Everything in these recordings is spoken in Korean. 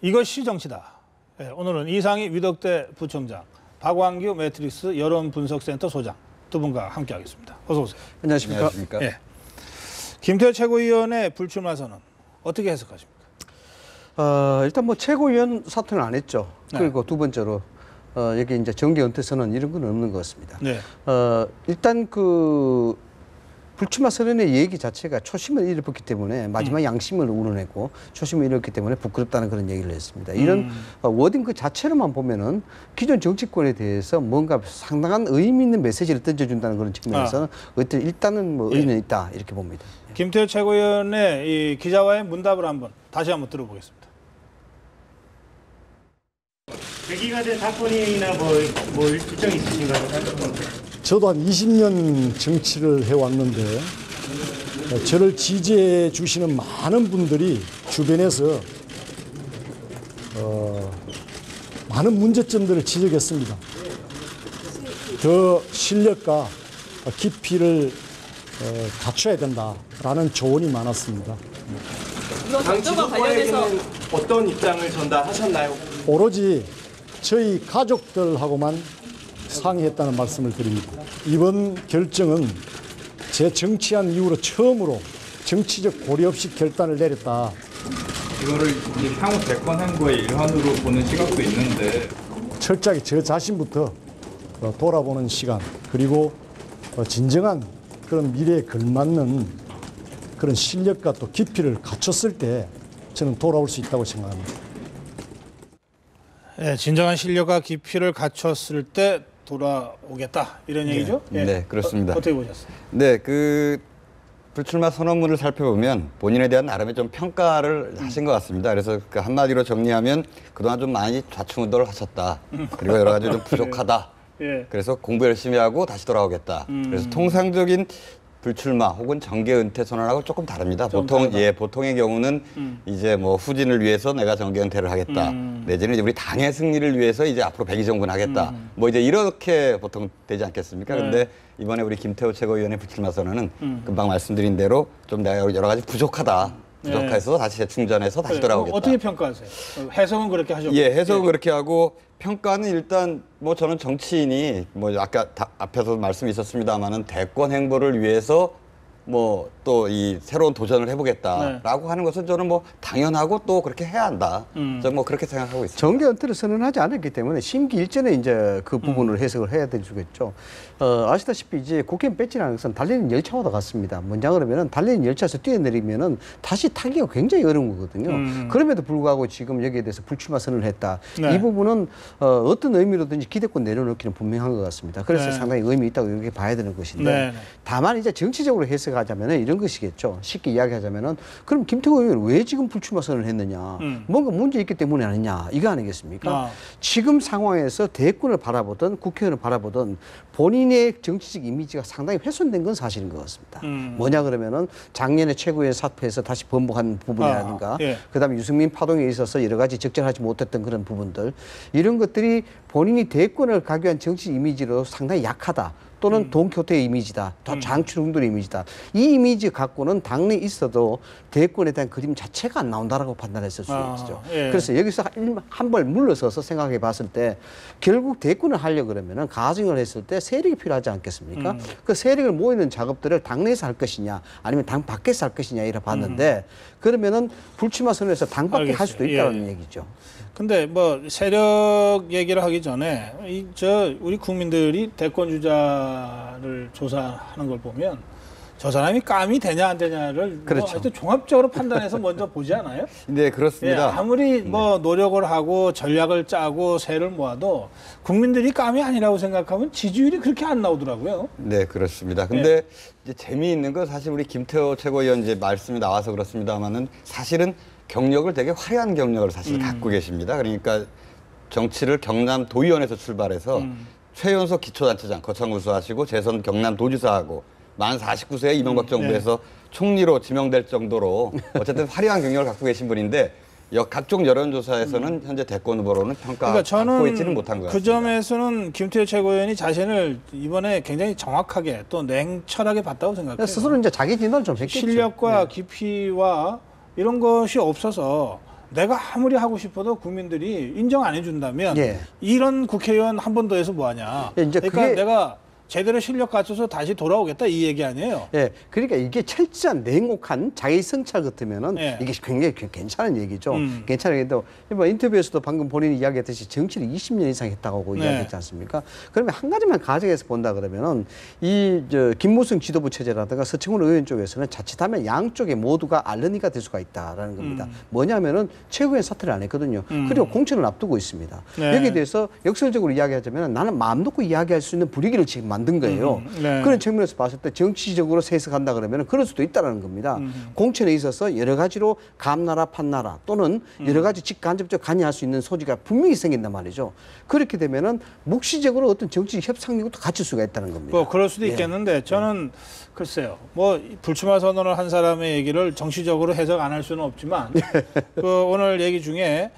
이것이 정치다. 네, 오늘은 이상희 위덕대 부총장, 박완규 매트릭스 여론분석센터 소장 두 분과 함께하겠습니다. 어서 오세요. 안녕하십니까. 네. 김태호 최고위원의 불출마 선언 어떻게 해석하십니까? 일단 뭐 최고위원 사퇴는 안 했죠. 네. 그리고 두 번째로 여기 이제 정계 은퇴 선언 이런 건 없는 것 같습니다. 네. 일단 그 불출마 선언의 얘기 자체가 초심을 잃었기 때문에 마지막 양심을 우러내고 초심을 잃었기 때문에 부끄럽다는 그런 얘기를 했습니다. 이런 워딩 그 자체로만 보면은 기존 정치권에 대해서 뭔가 상당한 의미 있는 메시지를 던져준다는 그런 측면에서는 어떤 일단은 뭐 의미는 있다 이렇게 봅니다. 김태호 최고위원의 이 기자와의 문답을 다시 한번 들어보겠습니다. 계기가 된 사건이나 뭐 일정 있으신가요? 저도 한 20년 정치를 해왔는데 저를 지지해 주시는 많은 분들이 주변에서 많은 문제점들을 지적했습니다. 더 실력과 깊이를 갖춰야 된다라는 조언이 많았습니다. 당 지도부에게는 어떤 입장을 전달하셨나요? 오로지 저희 가족들하고만 상의했다는 말씀을 드립니다. 이번 결정은 제 정치한 이후로 처음으로 정치적 고려 없이 결단을 내렸다. 이거를 이제 향후 대권 행보의 일환으로 보는 시각도 있는데 철저하게 저 자신부터 돌아보는 시간, 그리고 진정한 그런 미래에 걸맞는 그런 실력과 또 깊이를 갖췄을 때 저는 돌아올 수 있다고 생각합니다. 네, 진정한 실력과 깊이를 갖췄을 때 돌아오겠다 이런 얘기죠? 네, 그렇습니다. 어떻게 보셨어요? 네, 그 불출마 선언문을 살펴보면 본인에 대한 나름의 좀 평가를 하신 것 같습니다. 그래서 그 한마디로 정리하면 그동안 좀 많이 좌충우돌 하셨다. 그리고 여러 가지 좀 부족하다. 예. 그래서 공부 열심히 하고 다시 돌아오겠다. 그래서 통상적인 불출마 혹은 정계 은퇴 선언하고 조금 다릅니다. 보통의 경우는 이제 뭐 후진을 위해서 내가 정계 은퇴를 하겠다. 내지는 이제 우리 당의 승리를 위해서 이제 앞으로 백의정군 하겠다. 뭐 이제 이렇게 보통 되지 않겠습니까? 근데 이번에 우리 김태호 최고위원의 불출마 선언은 금방 말씀드린 대로 좀 내가 여러 가지 부족하다. 부족해서 다시 재충전해서 다시 돌아오겠다. 어떻게 평가하세요? 해석은 그렇게 하셨고. 예, 해석은 그렇게 하고 평가는 일단 뭐 저는 정치인이 뭐 아까 앞에서 말씀이 있었습니다만은 대권 행보를 위해서 뭐 또 이 새로운 도전을 해보겠다라고 하는 것은 저는 뭐 당연하고 또 그렇게 해야 한다. 저는 뭐 그렇게 생각하고 있습니다. 정계 은퇴를 선언하지 않았기 때문에 심기 일전에 이제 그 부분을 해석을 해야 되겠죠. 아시다시피 이제 국회의원 배지라는 것은 달리는 열차와도 같습니다. 뭔냐 그러면은 달리는 열차에서 뛰어내리면은 다시 타기가 굉장히 어려운 거거든요. 그럼에도 불구하고 지금 여기에 대해서 불출마 선언을 했다. 네. 이 부분은 어떤 의미로든지 기대권 내려놓기는 분명한 것 같습니다. 그래서 네. 상당히 의미 있다고 이렇게 봐야 되는 것인데 네. 다만 이제 정치적으로 해석하자면은 이런 것이겠죠. 쉽게 이야기하자면은 그럼 김태호 의원은 왜 지금 불출마 선언을 했느냐? 뭔가 문제 있기 때문에 아니냐? 이거 아니겠습니까? 지금 상황에서 대권을 바라보든 국회의원을 바라보든 본인의 정치적 이미지가 상당히 훼손된 건 사실인 것 같습니다. 뭐냐 그러면은 작년에 최고위원 사퇴해서 다시 번복한 부분이라든가 예. 그다음에 유승민 파동에 있어서 여러 가지 적절하지 못했던 그런 부분들 이런 것들이 본인이 대권을 가기 위한 정치 이미지로 상당히 약하다. 또는 동교태의 이미지다. 더 장출홍돌의 이미지다. 이 이미지 갖고는 당내에 있어도 대권에 대한 그림 자체가 안 나온다라고 판단했을 수 있죠. 예. 그래서 여기서 한 발 물러서서 생각해 봤을 때 결국 대권을 하려고 그러면은 가정을 했을 때 세력이 필요하지 않겠습니까? 그 세력을 모이는 작업들을 당내에서 할 것이냐 아니면 당 밖에서 할 것이냐 이래 봤는데 그러면은 불출마 선언에서 당 밖에 할 수도 있다는 얘기죠. 근데 뭐 세력 얘기를 하기 전에 우리 국민들이 대권 주자를 조사하는 걸 보면 저 사람이 감이 되냐 안 되냐를 그렇죠. 뭐 하여튼 종합적으로 판단해서 먼저 보지 않아요? 네, 그렇습니다. 예, 아무리 뭐 노력을 하고 전략을 짜고 세를 모아도 국민들이 감이 아니라고 생각하면 지지율이 그렇게 안 나오더라고요. 네, 그렇습니다. 근데 이제 재미있는 건 사실 우리 김태호 최고위원 이제 말씀이 나와서 그렇습니다만은 사실은 경력을 되게 화려한 경력을 사실 갖고 계십니다. 그러니까 정치를 경남 도의원에서 출발해서 최연소 기초단체장 거창구수 하시고 재선 경남 도지사하고 만 49세에 이명박 정부에서 총리로 지명될 정도로 어쨌든 화려한 경력을 갖고 계신 분인데 각종 여론조사에서는 현재 대권 후보로는 평가받고 있지는 못한 것 같습니다. 그 점에서는 김태호 최고위원이 자신을 이번에 굉장히 정확하게 또 냉철하게 봤다고 생각해요. 스스로 이제 자기 진단을 좀 했겠죠. 실력과 깊이와 이런 것이 없어서 내가 아무리 하고 싶어도 국민들이 인정 안 해준다면 예. 이런 국회의원 한 번 더 해서 뭐하냐. 예, 이제 그러니까 그게- 내가 제대로 실력 갖춰서 다시 돌아오겠다 이 얘기 아니에요. 예, 그러니까 이게 철저한 냉혹한 자기 성찰 같으면은 예. 이게 굉장히 괜찮은 얘기죠. 음. 괜찮은 얘기도 뭐 인터뷰에서도 방금 본인이 이야기했듯이 정치를 20년 이상 했다고 네. 이야기했지 않습니까? 그러면 한 가지만 가정해서 본다 그러면은 이 김무성 지도부 체제라든가 서청원 의원 쪽에서는 자칫하면 양쪽에 모두가 알러니가 될 수가 있다라는 겁니다. 뭐냐면은 최고위원 사퇴를 안 했거든요. 그리고 공천을 앞두고 있습니다. 네. 여기에 대해서 역설적으로 이야기하자면 나는 마음 놓고 이야기할 수 있는 분위기를 지금 만든 거예요. 네. 그런 측면에서 봤을 때 정치적으로 해석한다 그러면 그럴 수도 있다는 겁니다. 공천에 있어서 여러 가지로 감나라 판나라 또는 여러 가지 직간접적 관여할 수 있는 소지가 분명히 생긴단 말이죠. 그렇게 되면은 묵시적으로 어떤 정치 협상력도 갖출 수가 있다는 겁니다. 뭐 그럴 수도 예. 있겠는데 저는 글쎄요. 뭐 불출마 선언을 한 사람의 얘기를 정치적으로 해석 안 할 수는 없지만 그 오늘 얘기 중에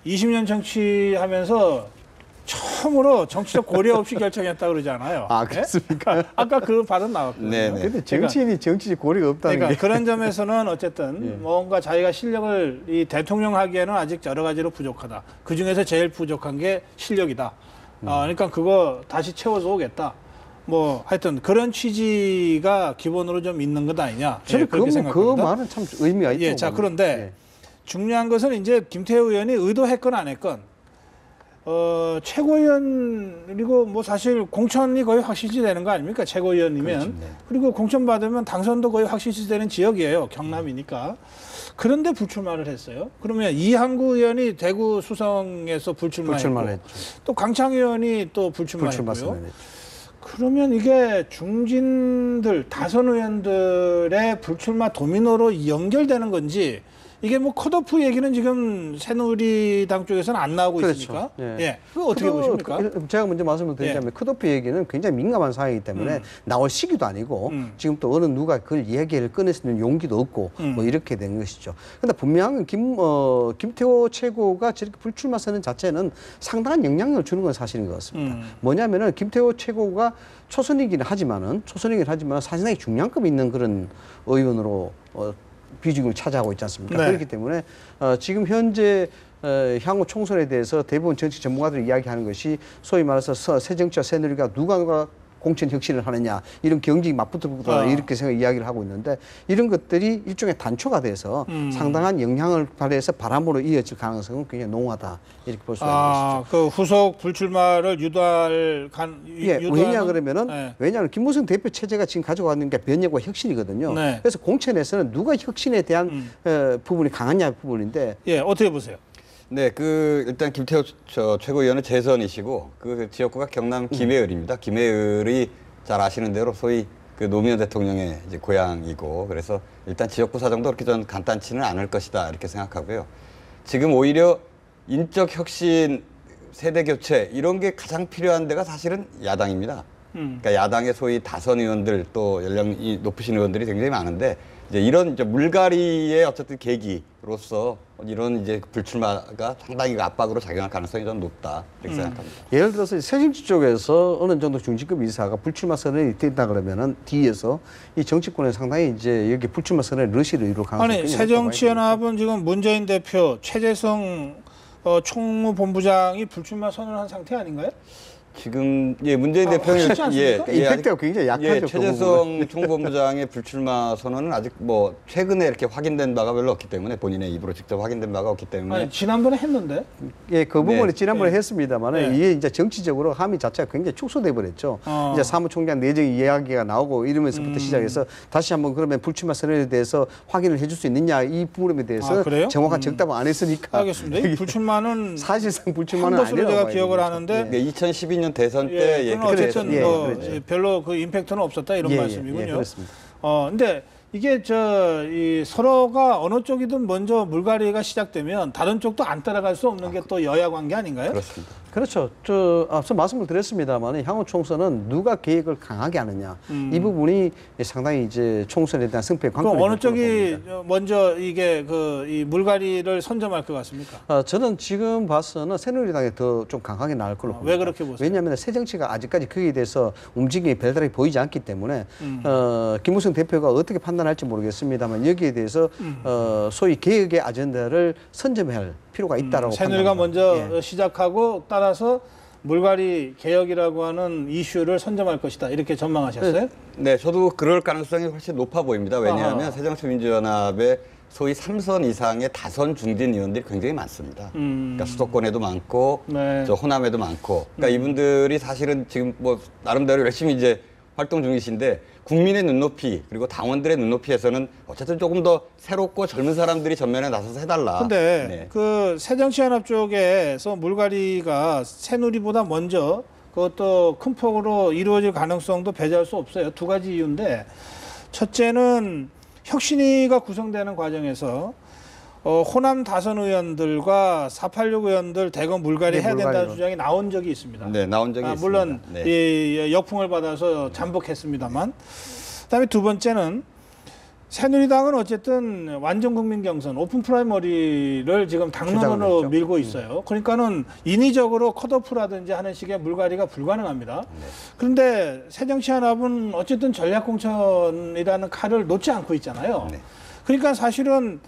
20년 정치하면서 처음으로 정치적 고려 없이 결정했다 그러잖아요. 아, 그렇습니까? 예? 아까 그 발언 나왔거든요. 네네. 근데 정치인이 정치적 고리가 없다는 그러니까 게 그런 점에서는 어쨌든 뭔가 자기가 실력을 이 대통령 하기에는 아직 여러 가지로 부족하다. 그 중에서 제일 부족한 게 실력이다. 그러니까 그거 다시 채워서 오겠다. 뭐 하여튼 그런 취지가 기본으로 좀 있는 것 아니냐. 저는 그렇게 그 생각합니다. 말은 참 의미가 있죠. 예, 자 그런데 예. 중요한 것은 이제 김태우 의원이 의도했건 안 했건 최고위원 그리고 뭐 사실 공천이 거의 확실시 되는 거 아닙니까? 최고위원이면. 그렇죠. 네. 그리고 공천 받으면 당선도 거의 확실시 되는 지역이에요. 경남이니까. 그런데 불출마를 했어요. 그러면 이항구 의원이 대구 수성에서 불출마했고 불출마를 했죠. 또 강창 의원이 또 불출마했고요. 불출마 선언했죠. 그러면 이게 중진들 다선 의원들의 불출마 도미노로 연결되는 건지 이게 뭐 컷오프 얘기는 지금 새누리당 쪽에서는 안 나오고 그렇죠. 있으니까 예. 예, 그거 어떻게 보십니까? 제가 먼저 말씀을 드리자면 컷오프 얘기는 굉장히 민감한 사항이기 때문에 나올 시기도 아니고 지금 또 어느 누가 그걸 얘기를 꺼낼 수 있는 용기도 없고 뭐 이렇게 된 것이죠. 그런데 분명한 김태호 최고가 저렇게 불출마 선언 자체는 상당한 영향력을 주는 건 사실인 것 같습니다. 뭐냐면은 김태호 최고가 초선이긴 하지만 사실상의 중량급 있는 그런 의원으로 비중을 차지하고 있지 않습니까? 네. 그렇기 때문에 지금 현재 향후 총선에 대해서 대부분 정치 전문가들이 이야기하는 것이 소위 말해서 새정치와 새누리가 누가 공천 혁신을 하느냐 이런 경쟁이 맞붙어보다 이렇게 이야기를 하고 있는데 이런 것들이 일종의 단초가 돼서 상당한 영향을 발휘해서 바람으로 이어질 가능성은 굉장히 농후하다 이렇게 볼 수 있는 것이죠. 그 후속 불출마를 예, 왜냐 그러면은 네. 왜냐하면 김무성 대표 체제가 지금 가져가는 게 변혁과 혁신이거든요. 네. 그래서 공천에서는 누가 혁신에 대한 부분이 강하냐 부분인데 예, 어떻게 보세요? 네, 일단 김태호 최고위원은 재선이시고 그 지역구가 경남 김해을입니다. 김해을이 잘 아시는 대로 소위 그 노무현 대통령의 이제 고향이고 그래서 일단 지역구 사정도 그렇게 전 간단치는 않을 것이다 이렇게 생각하고요. 지금 오히려 인적 혁신, 세대 교체 이런 게 가장 필요한 데가 사실은 야당입니다. 그러니까 야당의 소위 다선 의원들 또 연령이 높으신 의원들이 굉장히 많은데 이제 이런 이제 물갈이의 어쨌든 계기로서 이런 이제 불출마가 상당히 압박으로 작용할 가능성이 좀 높다 이렇게 생각합니다. 예를 들어서 새정치 쪽에서 어느 정도 중진급 인사가 불출마 선언이 된다 그러면은 뒤에서 이 정치권에 상당히 이제 여기 불출마 선언에 러시를 이룰 가능성이 아니 굉장히 새정치연합은 지금 문재인 대표 최재성 총무본부장이 불출마 선언한 상태 아닌가요? 지금 문재인 대표는 확실치 않습니까? 임팩트가 굉장히 약하죠. 그 최재성 총무본부장의 불출마 선언은 아직 뭐 최근에 이렇게 확인된 바가 별로 없기 때문에 본인의 입으로 직접 확인된 바가 없기 때문에 아니 지난번에 했는데. 예, 그 부분은 네. 지난번에 했습니다만 네. 이게 이제 정치적으로 함의 자체가 굉장히 축소돼 버렸죠. 이제 사무총장 내정 이야기가 나오고 이러면서부터 시작해서 다시 한번 그러면 불출마 선언에 대해서 확인을 해줄 수 있느냐 이 부분에 대해서 그래요? 정확한 정답을 안 했으니까 알겠습니다. 이 불출마는 사실상 불출마는 한 것으로 아니라고 제가 봐야 기억을 되겠죠. 하는데 네, 2012년 대선 때 그건 어쨌든 그랬죠. 뭐 그랬죠. 별로 그 임팩트는 없었다 이런 예, 말씀이군요. 예, 그렇습니다. 근데 이게 이 서로가 어느 쪽이든 먼저 물갈이가 시작되면 다른 쪽도 안 따라갈 수 없는 게 또 여야 관계 아닌가요? 그렇습니다. 그렇죠. 저 앞서 말씀을 드렸습니다만 향후 총선은 누가 계획을 강하게 하느냐 이 부분이 상당히 이제 총선에 대한 승패에 관건이 그럼 어느 있다고 쪽이 봅니다. 먼저 이게 이 물갈이를 선점할 것 같습니까? 저는 지금 봐서는 새누리당이 더 좀 강하게 나올 걸로 봅니다. 왜 그렇게 보세요? 왜냐하면 새 정치가 아직까지 거기에 대해서 움직임이 별다르게 보이지 않기 때문에 김무성 대표가 어떻게 판단할지 모르겠습니다만 여기에 대해서 소위 개혁의 아젠다를 선점해야 할 필요가 있다라고 새누리가 판단합니다. 먼저 시작하고 따라서 물갈이 개혁이라고 하는 이슈를 선점할 것이다. 이렇게 전망하셨어요? 네, 저도 그럴 가능성이 훨씬 높아 보입니다. 왜냐하면 아하. 새정치민주연합의 소위 3선 이상의 다선 중진 의원들이 굉장히 많습니다. 그러니까 수도권에도 많고, 네. 저 호남에도 많고. 그러니까 이분들이 사실은 지금 뭐 나름대로 열심히 이제 활동 중이신데 국민의 눈높이 그리고 당원들의 눈높이에서는 어쨌든 조금 더 새롭고 젊은 사람들이 전면에 나서서 해달라. 근데 네. 그 새정치연합 쪽에서 물갈이가 새누리보다 먼저 그것도 큰 폭으로 이루어질 가능성도 배제할 수 없어요. 두 가지 이유인데 첫째는 혁신위가 구성되는 과정에서 호남 다선 의원들과 486 의원들 대거 물갈이 네, 해야 된다는 물갈이로. 주장이 나온 적이 있습니다. 네, 나온 적이 있습니다. 물론 네. 이 역풍을 받아서 잠복했습니다만, 그다음에 두 번째는 새누리당은 어쨌든 완전 국민 경선, 오픈 프라이머리를 지금 당론으로 주장을 했죠. 밀고 있어요. 그러니까는 인위적으로 컷오프라든지 하는 식의 물갈이가 불가능합니다. 그런데 새정치연합은 어쨌든 전략공천이라는 칼을 놓지 않고 있잖아요. 네. 그러니까 사실은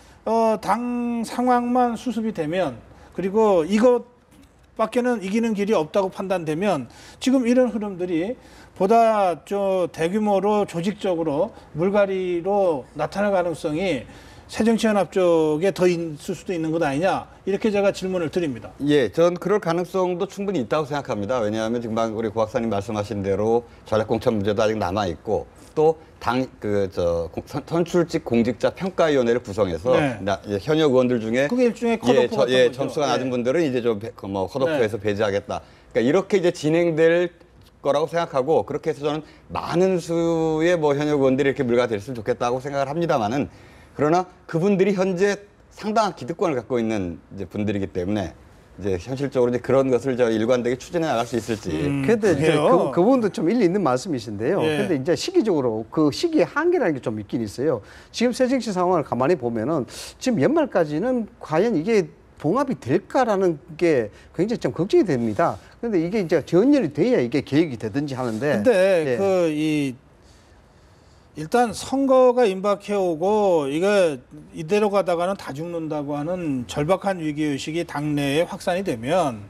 당 상황만 수습이 되면 그리고 이것밖에는 이기는 길이 없다고 판단되면 지금 이런 흐름들이 보다 대규모로 조직적으로 물갈이로 나타날 가능성이 새정치연합 쪽에 더 있을 수도 있는 것 아니냐 이렇게 제가 질문을 드립니다. 예, 전 그럴 가능성도 충분히 있다고 생각합니다. 왜냐하면 지금 우리 고 박사님 말씀하신 대로 전략공천 문제도 아직 남아 있고 또 선출직 공직자 평가위원회를 구성해서 네. 현역 의원들 중에 그게 일종의 컷오프 같은 거죠. 점수가 낮은 네. 분들은 이제 좀 컷오프에서 배제하겠다. 그러니까 이렇게 이제 진행될 거라고 생각하고 그렇게 해서 저는 많은 수의 현역 의원들이 이렇게 물갈이됐으면 좋겠다고 생각을 합니다만은 그러나 그분들이 현재 상당한 기득권을 갖고 있는 이제 분들이기 때문에 이제 현실적으로 이제 그런 것을 일관되게 추진해 나갈 수 있을지. 근데 이제 그래요? 그분도 좀 일리 있는 말씀이신데요. 예. 근데 이제 시기적으로 그 시기의 한계라는 게 좀 있긴 있어요. 지금 새정치 상황을 가만히 보면은 지금 연말까지는 과연 이게 봉합이 될까라는 게 굉장히 좀 걱정이 됩니다. 그런데 이게 이제 전열이 돼야 이게 계획이 되든지 하는데. 근데 예. 일단 선거가 임박해오고 이거 이대로 가다가는 다 죽는다고 하는 절박한 위기의식이 당내에 확산이 되면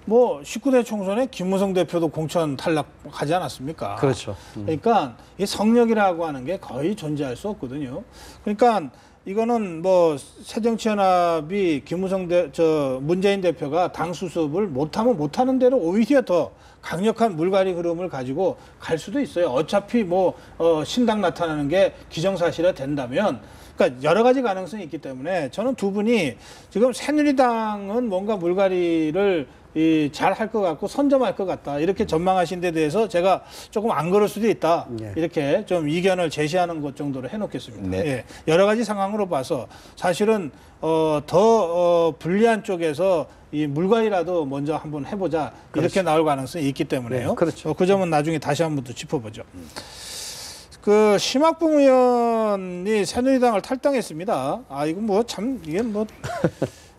19대 총선에 김무성 대표도 공천 탈락하지 않았습니까? 그렇죠. 그러니까 이 성역이라고 하는 게 거의 존재할 수 없거든요. 그러니까 이거는 새정치연합이 문재인 대표가 당 수습을 못하면 못하는 대로 오히려 더 강력한 물갈이 흐름을 가지고 갈 수도 있어요. 어차피 신당 나타나는 게 기정사실화 된다면, 그러니까 여러 가지 가능성이 있기 때문에 저는 두 분이 지금 새누리당은 뭔가 물갈이를 잘 할 것 같고 선점할 것 같다 이렇게 전망하신 데 대해서 제가 조금 안 그럴 수도 있다 이렇게 좀 이견을 제시하는 것 정도로 해놓겠습니다. 네. 예, 여러 가지 상황으로 봐서 사실은 더 불리한 쪽에서 이 물갈이라도 먼저 한번 해보자 이렇게 나올 가능성이 있기 때문에요. 네, 그렇죠. 그 점은 나중에 다시 한번 더 짚어보죠. 그 심학봉 의원이 새누리당을 탈당했습니다.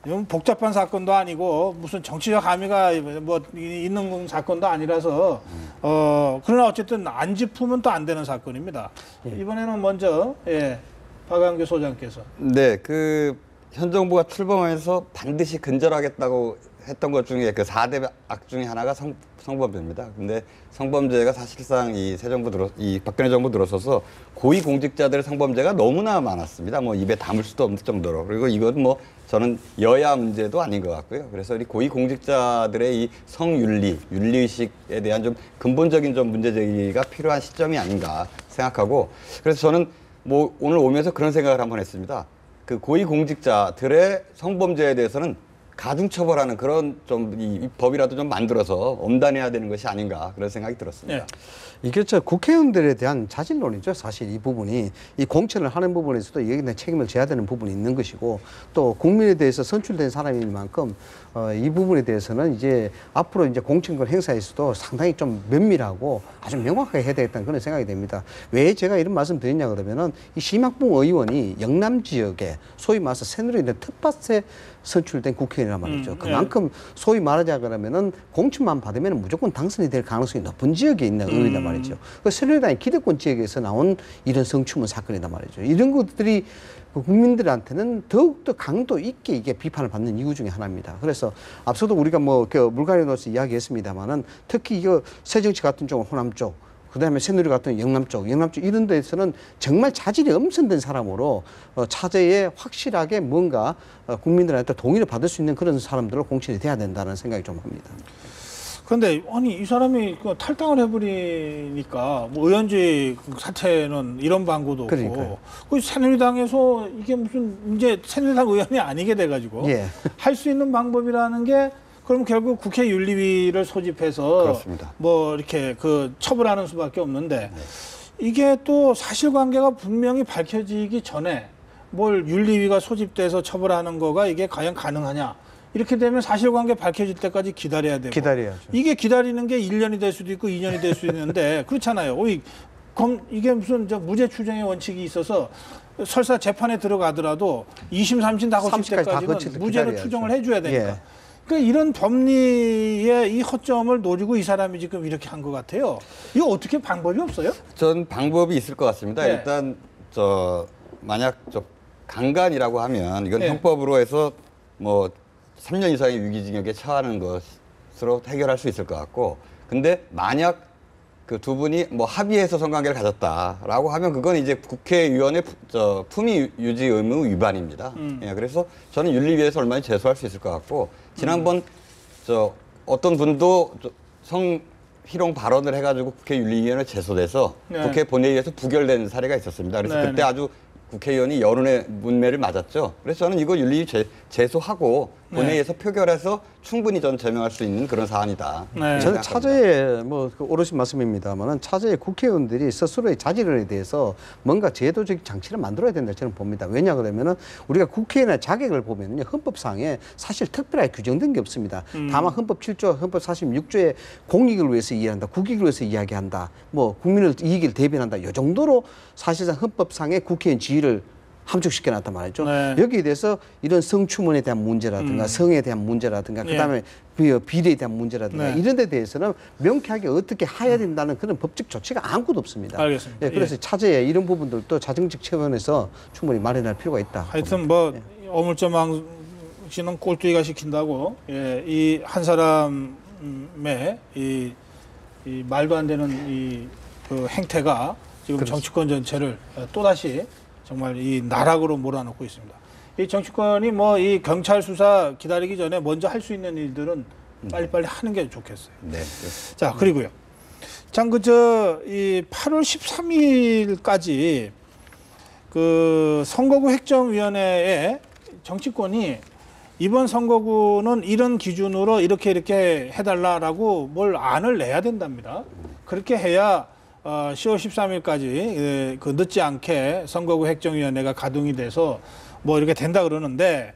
이건 복잡한 사건도 아니고 무슨 정치적 함의가 있는 사건도 아니라서 그러나 어쨌든 안 짚으면 또 안 되는 사건입니다. 이번에는 먼저 박완규 소장께서 네, 현 정부가 출범하면서 반드시 근절하겠다고 했던 것 중에 그 4대 악 중에 하나가 성범죄입니다. 근데 성범죄가 사실상 이 박근혜 정부 들어서서 고위 공직자들의 성범죄가 너무나 많았습니다. 입에 담을 수도 없는 정도로. 그리고 이건 저는 여야 문제도 아닌 것 같고요. 그래서 이 고위 공직자들의 이 윤리의식에 대한 좀 근본적인 문제 제기가 필요한 시점이 아닌가 생각하고, 그래서 저는 오늘 오면서 그런 생각을 한번 했습니다. 그 고위 공직자들의 성범죄에 대해서는 가중처벌하는 그런 좀 이 법이라도 좀 만들어서 엄단해야 되는 것이 아닌가 그런 생각이 들었습니다. 예. 이게 저 국회의원들에 대한 자질론이죠. 사실 이 부분이 이 공천을 하는 부분에서도 여기에 대한 책임을 져야 되는 부분이 있는 것이고 또 국민에 대해서 선출된 사람인 만큼 이 부분에 대해서는 이제 앞으로 이제 공천권 행사에서도 상당히 좀 면밀하고 아주 명확하게 해야 되겠다는 그런 생각이 됩니다. 왜 제가 이런 말씀 드리냐 그러면은 이 심학봉 의원이 영남 지역에 소위 말해서 새누리 있는 텃밭에 선출된 국회의원이란 말이죠. 그만큼 소위 말하자 그러면은 공천만 받으면 무조건 당선이 될 가능성이 높은 지역에 있는 의원이란 말이죠. 그 새누리당의 기득권 지역에서 나온 이런 성추문 사건이란 말이죠. 이런 것들이 국민들한테는 더욱더 강도 있게 이게 비판을 받는 이유 중에 하나입니다. 그래서 앞서도 우리가 뭐 물갈이 넣어서 이야기했습니다만은 특히 이거 새정치 같은 쪽은 호남 쪽, 그다음에 새누리 같은 영남 쪽 이런 데에서는 정말 자질이 엄선된 사람으로 차제에 확실하게 뭔가 국민들한테 동의를 받을 수 있는 그런 사람들로 공천이 돼야 된다는 생각이 좀 합니다. 그런데 아니 이 사람이 탈당을 해버리니까 뭐 의원직 사퇴는 이런 방구도 없고 그러니까요. 그 새누리당에서 이게 무슨 이제 새누리당 의원이 아니게 돼가지고 예. 할 수 있는 방법이라는 게 그럼 결국 국회 윤리위를 소집해서 그렇습니다. 뭐 이렇게 그 처벌하는 수밖에 없는데 이게 또 사실관계가 분명히 밝혀지기 전에 뭘 윤리위가 소집돼서 처벌하는 거가 이게 과연 가능하냐? 이렇게 되면 사실관계 밝혀질 때까지 기다려야 되고 기다려야죠. 이게 기다리는 게 1년이 될 수도 있고 2년이 될 수도 있는데 그렇잖아요. 이게 무슨 무죄 추정의 원칙이 있어서 설사 재판에 들어가더라도 2심, 3심 다 거칠 3심까지 다 때까지는 거칠 때 무죄로 기다려야죠. 추정을 해줘야 되니까. 예. 그러니까 이런 법리의 이 허점을 노리고 이 사람이 지금 이렇게 한 것 같아요. 이거 어떻게 방법이 없어요? 전 방법이 있을 것 같습니다. 네. 일단 만약 강간이라고 하면 이건 네. 형법으로 해서 뭐 3년 이상의 유기징역에 처하는 것으로 해결할 수 있을 것 같고, 근데 만약 그 두 분이 뭐 합의해서 성관계를 가졌다라고 하면 그건 이제 국회의원의 품위 유지 의무 위반입니다. 예, 그래서 저는 윤리위에서 얼마나 제소할 수 있을 것 같고, 지난번 어떤 분도 성희롱 발언을 해가지고 국회 윤리위원회 제소돼서 네. 국회 본회의에서 부결된 사례가 있었습니다. 그래서 네, 그때 네. 아주 국회의원이 여론의 문매를 맞았죠. 그래서 저는 이거 윤리위 제소하고 본회의에서 표결해서 충분히 저는 제명할 수 있는 그런 사안이다. 네. 저는 차제에 오롯이 말씀입니다만은 차제에 국회의원들이 스스로의 자질에 대해서 뭔가 제도적 장치를 만들어야 된다 저는 봅니다. 왜냐 그러면은 우리가 국회의원의 자격을 보면은요 헌법상에 사실 특별하게 규정된 게 없습니다. 다만 헌법 7조, 헌법 46조에 공익을 위해서 이해한다, 국익을 위해서 이야기한다, 뭐 국민의 이익을 대변한다 이 정도로 사실상 헌법상의 국회의원 지위를 함축시켜 놨단 말이죠. 네. 여기에 대해서 이런 성추문에 대한 문제라든가 성에 대한 문제라든가 예. 그다음에 비리에 대한 문제라든가 네. 이런 데 대해서는 명쾌하게 어떻게 해야 된다는 그런 법적 조치가 아무것도 없습니다. 알겠습니다. 예, 그래서 차제에 이런 부분들도 자정적 차원에서 충분히 마련할 필요가 있다. 하여튼 뭐 어물쩡한 씨는 꼴뚜기가 시킨다고 이 한 사람의 이 말도 안 되는 그 행태가 지금 정치권 전체를 또다시 정말 이 나락으로 몰아넣고 있습니다. 이 정치권이 뭐 이 경찰 수사 기다리기 전에 먼저 할 수 있는 일들은 빨리빨리 하는 게 좋겠어요. 네. 자, 그리고요. 참, 이 8월 13일까지 그 선거구 획정위원회에 정치권이 이번 선거구는 이런 기준으로 이렇게 해달라라고 뭘 안을 내야 된답니다. 그렇게 해야 10월 13일까지 그 늦지 않게 선거구 획정위원회가 가동이 돼서 뭐 이렇게 된다 그러는데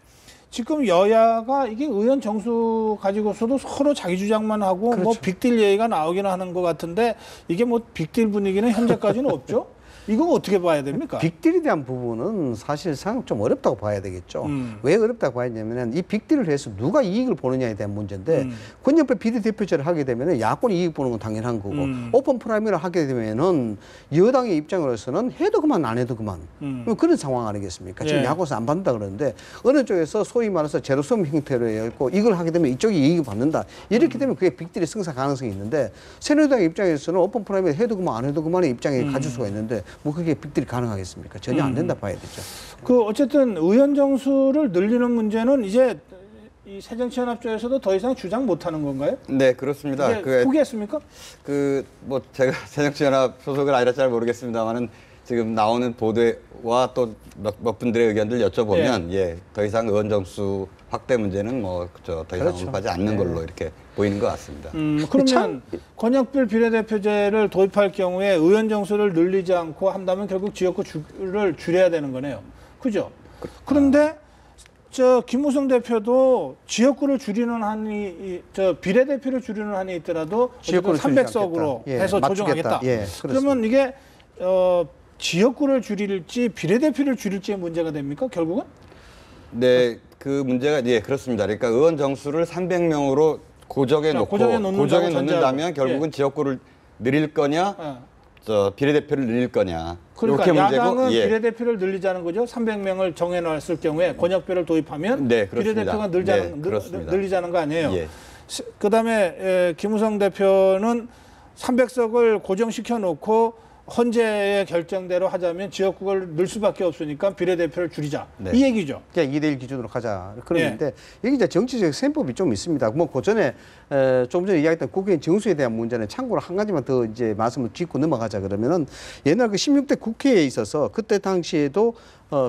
지금 여야가 이게 의원 정수 가지고서도 서로 자기 주장만 하고 그렇죠. 뭐 빅딜 얘기가 나오기는 하는 것 같은데 이게 뭐 빅딜 분위기는 현재까지는 없죠? 이거 어떻게 봐야 됩니까? 빅딜에 대한 부분은 사실상 좀 어렵다고 봐야 되겠죠. 왜 어렵다고 봐야 되냐면 이 빅딜을 해서 누가 이익을 보느냐에 대한 문제인데 권역별 비례대표제를 하게 되면 야권이 이익 보는 건 당연한 거고 오픈 프라이머리를 하게 되면은 여당의 입장으로서는 해도 그만 안 해도 그만 그런 상황 아니겠습니까? 지금 예. 야권에서 안 받는다 그러는데 어느 쪽에서 소위 말해서 제로섬 형태로 했고 이걸 하게 되면 이쪽이 이익을 받는다. 이렇게 되면 그게 빅딜의 승사 가능성이 있는데 새누리당 입장에서는 오픈 프라이머리 해도 그만 안 해도 그만의 입장에 가질 수가 있는데 뭐 그게 빅딜이 가능하겠습니까? 전혀 안 된다 봐야 되죠. 그 어쨌든 의원 정수를 늘리는 문제는 이제 이 새정치연합 쪽에서도 더 이상 주장 못하는 건가요? 네, 그렇습니다. 이게 포기했습니까? 뭐 제가 새정치연합 소속은 아니라 잘 모르겠습니다만은 지금 나오는 보도와 또 몇 분들의 의견들 여쭤보면 더 이상 의원 정수 확대 문제는 뭐 더 이상 그렇죠. 언급하지 않는 걸로 이렇게 보이는 것 같습니다. 그러면 권역별 비례대표제를 도입할 경우에 의원 정수를 늘리지 않고 한다면 결국 지역구를 줄여야 되는 거네요. 그죠? 그런데 김무성 대표도 지역구를 줄이는 한이 비례대표를 줄이는 한이 있더라도 지역구를 300석으로 예, 해서 맞추겠다. 조정하겠다. 예, 그러면 이게 지역구를 줄일지 비례대표를 줄일지의 문제가 됩니까? 결국은? 네, 그 문제가 그렇습니다. 그러니까 의원 정수를 300명으로 고정해 놓고 고정해 놓는다면 놓는다면 결국은 지역구를 늘릴 거냐, 비례대표를 늘릴 거냐. 그러니까 이렇게 야당은 문제고, 비례대표를 늘리자는 거죠. 300명을 정해놨을 경우에 권역별을 도입하면 네, 그렇습니다. 비례대표가 그렇습니다. 늘리자는 거 아니에요. 예. 그다음에 김우성 대표는 300석을 고정시켜 놓고 헌재의 결정대로 하자면 지역구를 늘 수밖에 없으니까 비례대표를 줄이자. 네. 이 얘기죠. 그냥 2대1 기준으로 가자. 그런데 여기 이제 정치적 셈법이 좀 있습니다. 뭐 그전에 조금 전에 이야기했던 국회의원 정수에 대한 문제는 참고로 한 가지만 더 이제 말씀을 짚고 넘어가자 그러면은 옛날 그 16대 국회에 있어서 그때 당시에도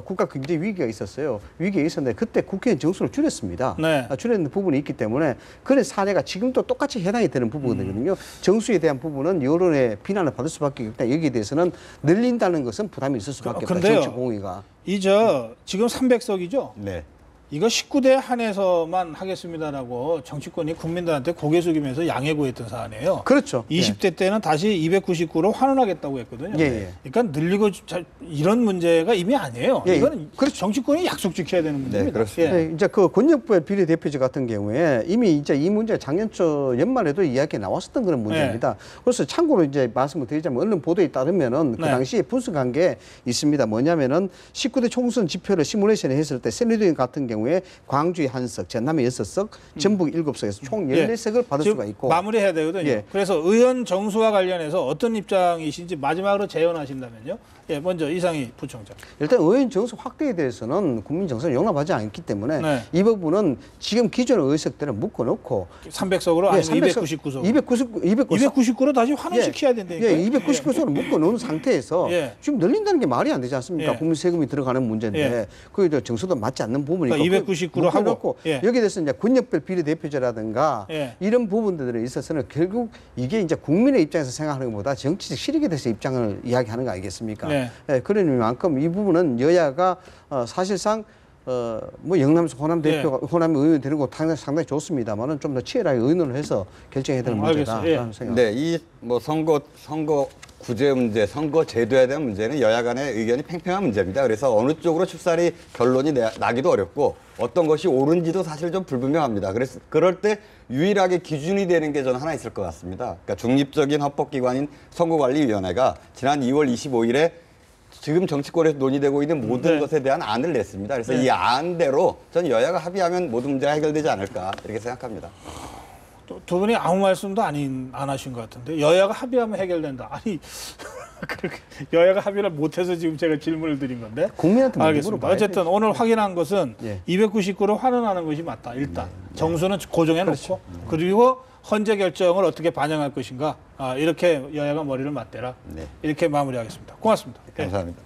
국가 경제 위기가 있었어요. 위기가 있었는데 그때 국회의원 정수를 줄였습니다. 네. 줄였는 부분이 있기 때문에 그런 사례가 지금도 똑같이 해당이 되는 부분이거든요. 정수에 대한 부분은 여론의 비난을 받을 수밖에 없다. 여기에 대해서는 늘린다는 것은 부담이 있을 수밖에 없다. 근데요. 정치 공의가. 지금 300석이죠. 네. 이거 19대 한해서만 하겠습니다라고 정치권이 국민들한테 고개 숙이면서 양해 구했던 사안이에요. 그렇죠. 20대 때는 다시 299로 환원하겠다고 했거든요. 예. 그러니까 늘리고 이런 문제가 이미 아니에요. 예, 이거는 그렇죠. 정치권이 약속 지켜야 되는 문제입니다. 그렇습니다. 네, 이제 그 권역별 비례대표제 같은 경우에 이미 이제 이 문제 작년 초 연말에도 이야기가 나왔었던 그런 문제입니다. 그래서 참고로 이제 말씀을 드리자면 언론 보도에 따르면은 그 네. 당시에 분석한 게 있습니다. 뭐냐면은 19대 총선 지표를 시뮬레이션을 했을 때 새누리당 같은 경우에 광주에 1석, 전남에 6석, 전북 7석에서 총 14석을 받을 지금 수가 있고 마무리해야 되거든요. 예. 그래서 의원 정수와 관련해서 어떤 입장이신지 마지막으로 재연하신다면요. 예, 먼저 이상희 부총장. 일단 의원 정수 확대에 대해서는 국민 정서를 용납하지 않기 때문에 네. 이 부분은 지금 기존의 의석들을 묶어놓고 300석으로 아니면 299석. 299로 다시 환원시켜야 된다니까요. 예, 299석으로 묶어놓은 상태에서 예. 지금 늘린다는 게 말이 안 되지 않습니까? 예. 국민 세금이 들어가는 문제인데 예. 그게 정서도 맞지 않는 부분이고 그러니까 299로 하고 예. 여기에 대해서 이제 권역별 비례대표제라든가 예. 이런 부분들에 있어서는 결국 이게 이제 국민의 입장에서 생각하는 것보다 정치적 실익에 대해서 입장을 이야기하는 거 아니겠습니까? 네. 예, 그러니만큼 이 부분은 여야가 사실상 뭐 영남에서 호남 대표가 호남 의원이 되는 거 상당히 좋습니다만은 좀 더 치열하게 의논을 해서 결정해야 되는 문제다. 알겠어요. 예. 라는 생각. 네, 이 뭐 선거 구제 문제, 선거 제도에 대한 문제는 여야 간의 의견이 팽팽한 문제입니다. 그래서 어느 쪽으로 쉽사리 결론이 나기도 어렵고 어떤 것이 옳은지도 사실 좀 불분명합니다. 그래서 그럴 때 유일하게 기준이 되는 게 저는 하나 있을 것 같습니다. 그러니까 중립적인 헌법기관인 선거관리위원회가 지난 2월 25일에 지금 정치권에서 논의되고 있는 모든 것에 대한 안을 냈습니다. 그래서 이 안대로 전 여야가 합의하면 모든 문제가 해결되지 않을까 이렇게 생각합니다. 두 분이 아무 말씀도 안 하신 것 같은데 여야가 합의하면 해결된다. 아니 그렇게 여야가 합의를 못해서 지금 제가 질문을 드린 건데. 국민한테 알겠습니다. 어쨌든 오늘 확인한 것은 예. 299로 환원하는 것이 맞다. 일단 정수는 고정해 놓고 그리고 헌재 결정을 어떻게 반영할 것인가 이렇게 여야가 머리를 맞대라. 네. 이렇게 마무리하겠습니다. 고맙습니다. 감사합니다.